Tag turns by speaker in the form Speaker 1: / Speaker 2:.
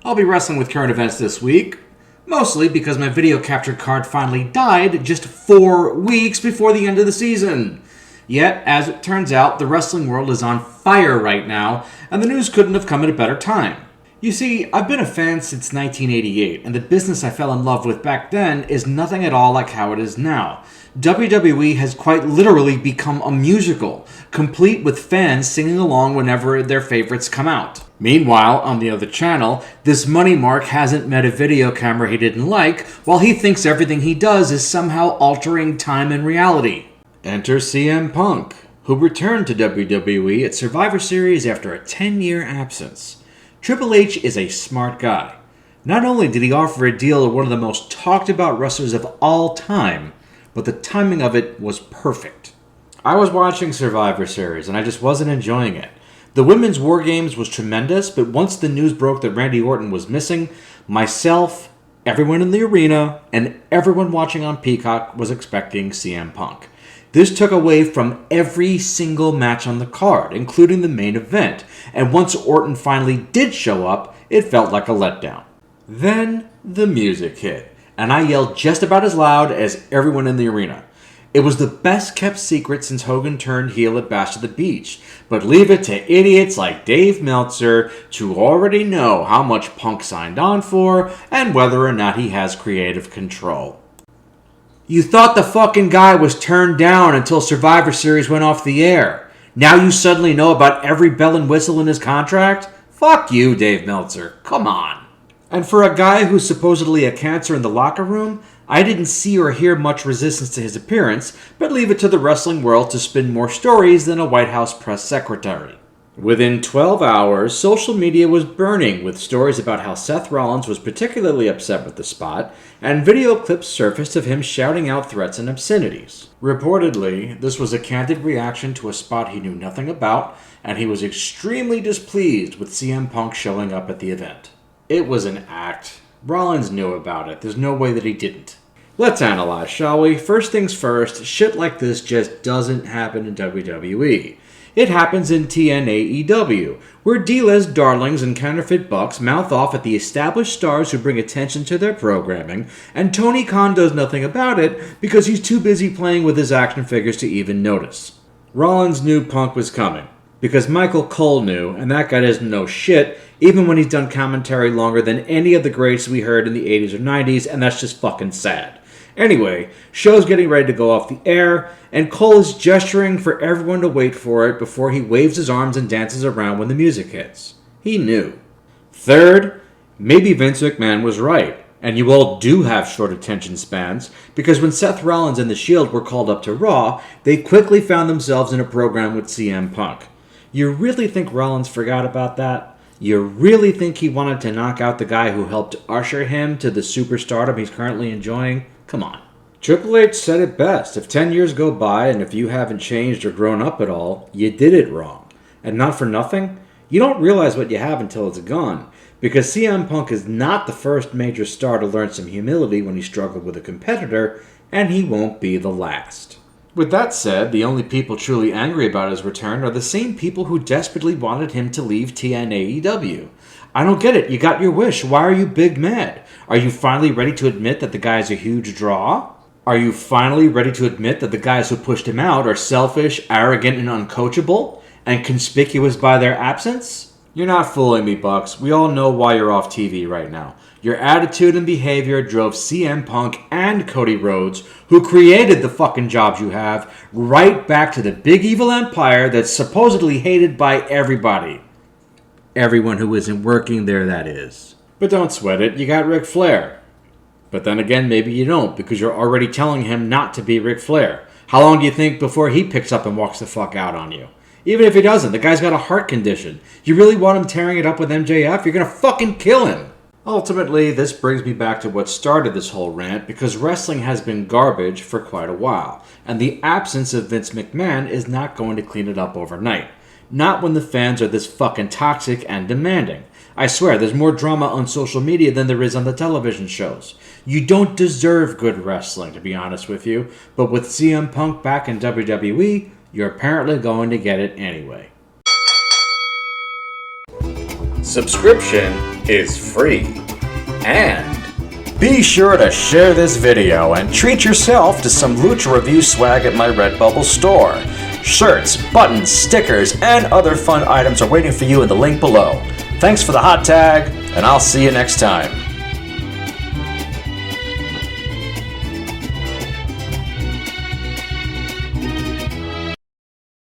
Speaker 1: I'll be wrestling with current events this week, mostly because my video capture card finally died just 4 weeks before the end of the season. Yet, as it turns out, the wrestling world is on fire right now, and the news couldn't have come at a better time. You see, I've been a fan since 1988, and the business I fell in love with back then is nothing at all like how it is now. WWE has quite literally become a musical, complete with fans singing along whenever their favorites come out. Meanwhile, on the other channel, this money mark hasn't met a video camera he didn't like, while he thinks everything he does is somehow altering time and reality. Enter CM Punk, who returned to WWE at Survivor Series after a 10-year absence. Triple H is a smart guy. Not only did he offer a deal to one of the most talked about wrestlers of all time, but the timing of it was perfect. I was watching Survivor Series and I just wasn't enjoying it. The Women's War Games was tremendous, but once the news broke that Randy Orton was missing, myself, everyone in the arena, and everyone watching on Peacock was expecting CM Punk. This took away from every single match on the card, including the main event, and once Orton finally did show up, it felt like a letdown. Then the music hit, and I yelled just about as loud as everyone in the arena. It was the best kept secret since Hogan turned heel at Bash at the Beach, but leave it to idiots like Dave Meltzer to already know how much Punk signed on for and whether or not he has creative control. You thought the fucking guy was turned down until Survivor Series went off the air. Now you suddenly know about every bell and whistle in his contract? Fuck you, Dave Meltzer. Come on. And for a guy who's supposedly a cancer in the locker room, I didn't see or hear much resistance to his appearance, but leave it to the wrestling world to spin more stories than a White House press secretary. Within 12 hours, social media was burning with stories about how Seth Rollins was particularly upset with the spot, and video clips surfaced of him shouting out threats and obscenities. Reportedly, this was a candid reaction to a spot he knew nothing about, and he was extremely displeased with CM Punk showing up at the event. It was an act. Rollins knew about it. There's no way that he didn't. Let's analyze, shall we? First things first, shit like this just doesn't happen in WWE. It happens in TNAEW, where D-list darlings and counterfeit bucks mouth off at the established stars who bring attention to their programming, and Tony Khan does nothing about it because he's too busy playing with his action figures to even notice. Rollins knew Punk was coming, because Michael Cole knew, and that guy doesn't know shit, even when he's done commentary longer than any of the greats we heard in the 80s or 90s, and that's just fucking sad. Anyway, show's getting ready to go off the air, and Cole is gesturing for everyone to wait for it before he waves his arms and dances around when the music hits. He knew. Third, maybe Vince McMahon was right, and you all do have short attention spans, because when Seth Rollins and The Shield were called up to Raw, they quickly found themselves in a program with CM Punk. You really think Rollins forgot about that? You really think he wanted to knock out the guy who helped usher him to the superstardom he's currently enjoying? Come on. Triple H said it best. If 10 years go by and if you haven't changed or grown up at all, you did it wrong. And not for nothing, you don't realize what you have until it's gone. Because CM Punk is not the first major star to learn some humility when he struggled with a competitor, and he won't be the last. With that said, the only people truly angry about his return are the same people who desperately wanted him to leave TNAEW. I don't get it. You got your wish. Why are you big mad? Are you finally ready to admit that the guy's a huge draw? Are you finally ready to admit that the guys who pushed him out are selfish, arrogant, and uncoachable, and conspicuous by their absence? You're not fooling me, Bucks. We all know why you're off TV right now. Your attitude and behavior drove CM Punk and Cody Rhodes, who created the fucking jobs you have, right back to the big evil empire that's supposedly hated by everybody. Everyone who isn't working there, that is. But don't sweat it, you got Ric Flair. But then again, maybe you don't, because you're already telling him not to be Ric Flair. How long do you think before he picks up and walks the fuck out on you? Even if he doesn't, the guy's got a heart condition. You really want him tearing it up with MJF? You're gonna fucking kill him. Ultimately, this brings me back to what started this whole rant, because wrestling has been garbage for quite a while, and the absence of Vince McMahon is not going to clean it up overnight. Not when the fans are this fucking toxic and demanding. I swear, there's more drama on social media than there is on the television shows. You don't deserve good wrestling, to be honest with you, but with CM Punk back in WWE, you're apparently going to get it anyway.
Speaker 2: Subscription is free. And
Speaker 3: be sure to share this video and treat yourself to some Lucha Review swag at my Redbubble store. Shirts, buttons, stickers, and other fun items are waiting for you in the link below. Thanks for the hot tag, and I'll see you next time.